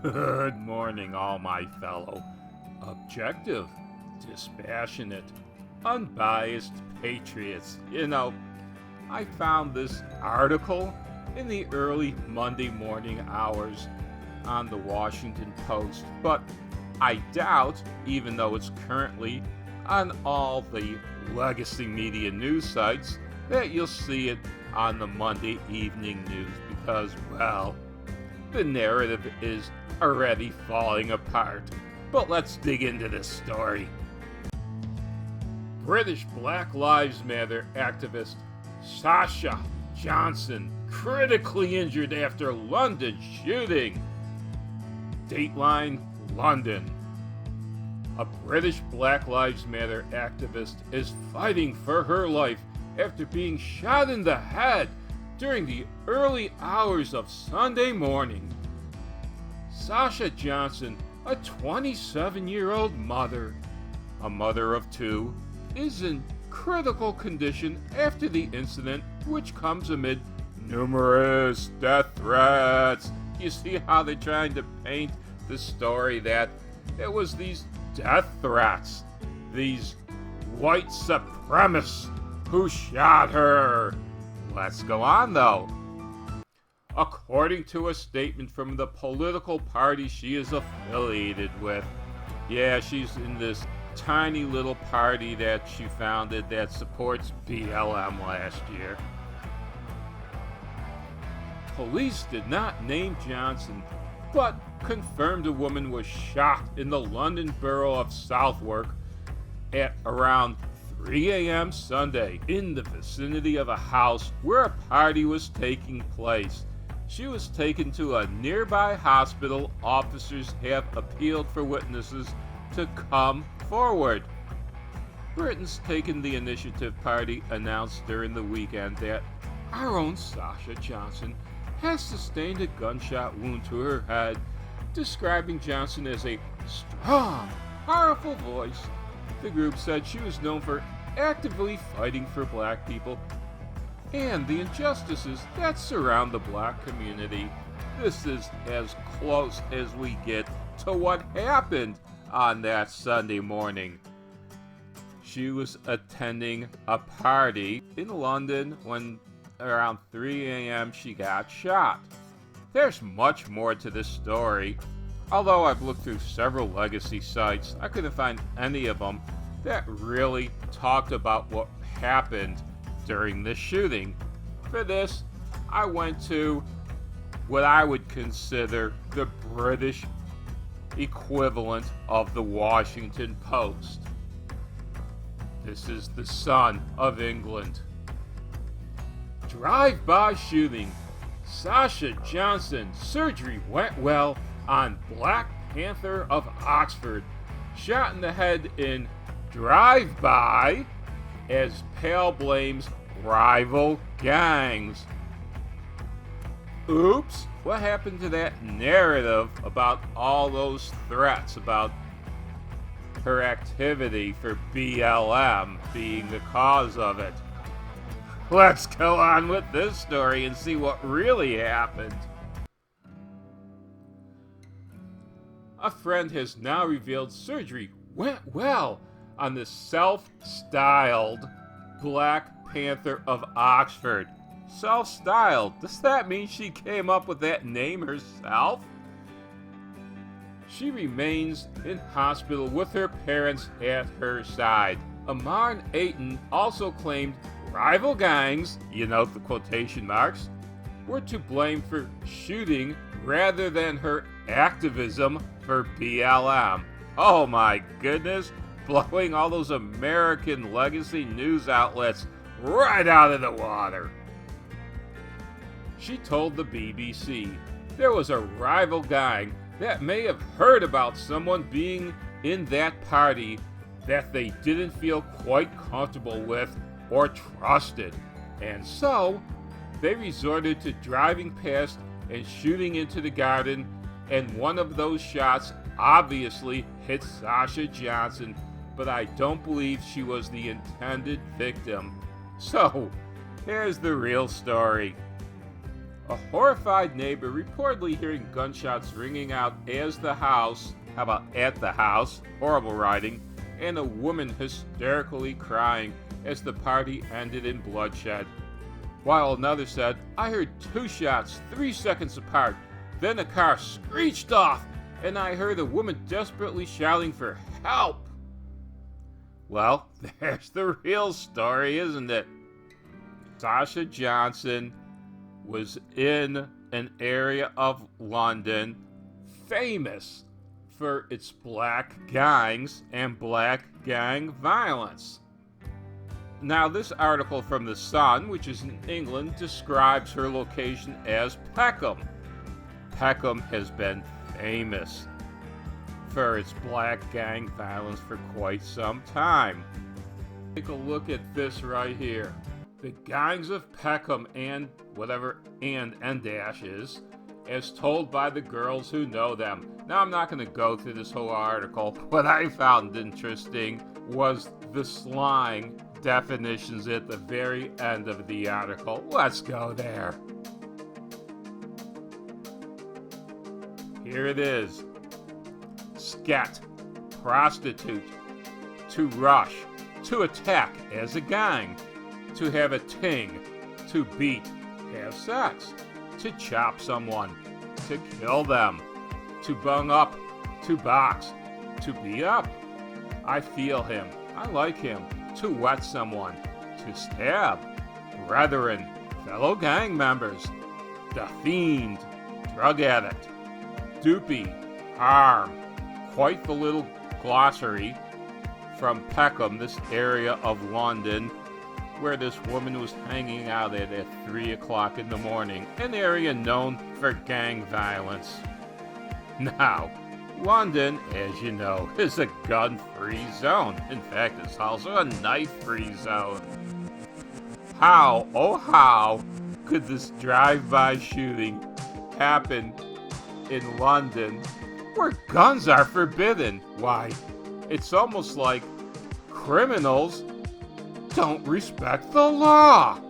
Good morning, all my fellow objective, dispassionate, unbiased patriots. I found this article in the early Monday morning hours on the Washington Post, but I doubt, even though it's currently on all the legacy media news sites, that you'll see it on the Monday evening news because, well, the narrative is already falling apart. But let's dig into this story. British Black Lives Matter activist Sasha Johnson critically injured after London shooting. Dateline, London. A British Black Lives Matter activist is fighting for her life after being shot in the head during the early hours of Sunday morning. Sasha Johnson, a 27-year-old mother, a mother of two, is in critical condition after the incident, which comes amid numerous death threats. You see how they're trying to paint the story that it was these death threats, these white supremacists who shot her. Let's go on, though. According to a statement from the political party she is affiliated with. Yeah, she's in this tiny little party that she founded that supports BLM last year. Police did not name Johnson, but confirmed a woman was shot in the London borough of Southwark at around 3 a.m. Sunday in the vicinity of a house where a party was taking place. She was taken to a nearby hospital. Officers have appealed for witnesses to come forward. Britain's Taken the Initiative Party announced during the weekend that our own Sasha Johnson has sustained a gunshot wound to her head, describing Johnson as a strong, powerful voice. The group said she was known for actively fighting for black people and the injustices that surround the black community. This is as close as we get to what happened on that Sunday morning. She was attending a party in London when around 3 a.m. she got shot. There's much more to this story. Although I've looked through several legacy sites, I couldn't find any of them that really talked about what happened during the shooting. For this, I went to what I would consider the British equivalent of the Washington Post. This is the Sun of England. Drive-by shooting. Sasha Johnson, surgery went well on Black Panther of Oxford. Shot in the head in drive-by as Pale blames rival gangs. Oops, what happened to that narrative about all those threats about her activity for BLM being the cause of it? Let's go on with this story and see what really happened. A friend has now revealed surgery went well on the self-styled Black Panther of Oxford. Self-styled. Does that mean she came up with that name herself? She remains in hospital with her parents at her side. Amar Ayton also claimed rival gangs, the quotation marks, were to blame for shooting rather than her activism for BLM. Oh my goodness, blowing all those American legacy news outlets right out of the water. She told the BBC there was a rival gang that may have heard about someone being in that party that they didn't feel quite comfortable with or trusted, and so they resorted to driving past and shooting into the garden, and one of those shots obviously hit Sasha Johnson, but I don't believe she was the intended victim. So, here's the real story. A horrified neighbor reportedly hearing gunshots ringing out at the house, horrible writing, and a woman hysterically crying as the party ended in bloodshed. While another said, I heard 2 shots 3 seconds apart, then a car screeched off, and I heard a woman desperately shouting for help. Well, there's the real story, isn't it? Sasha Johnson was in an area of London famous for its black gangs and black gang violence. Now, this article from The Sun, which is in England, describes her location as Peckham. Peckham has been famous for its black gang violence for quite some time. Take a look at this right here. The gangs of Peckham and whatever and dash is, as told by the girls who know them. Now, I'm not going to go through this whole article. What I found interesting was the slang definitions at the very end of the article. Let's go there. Here it is. Sket, prostitute. To rush, to attack as a gang. To have a ting, to beat, have sex. To chop someone, to kill them. To bung up, to box, to beat up. I feel him, I like him. To wet someone, to stab. Brethren, fellow gang members. The fiend, drug addict. Doopy, harm. Quite the little glossary from Peckham, this area of London, where this woman was hanging out at 3 o'clock in the morning, an area known for gang violence. Now, London, as you know, is a gun-free zone. In fact, it's also a knife-free zone. How, oh how, could this drive-by shooting happen in London where guns are forbidden? Why, it's almost like criminals don't respect the law.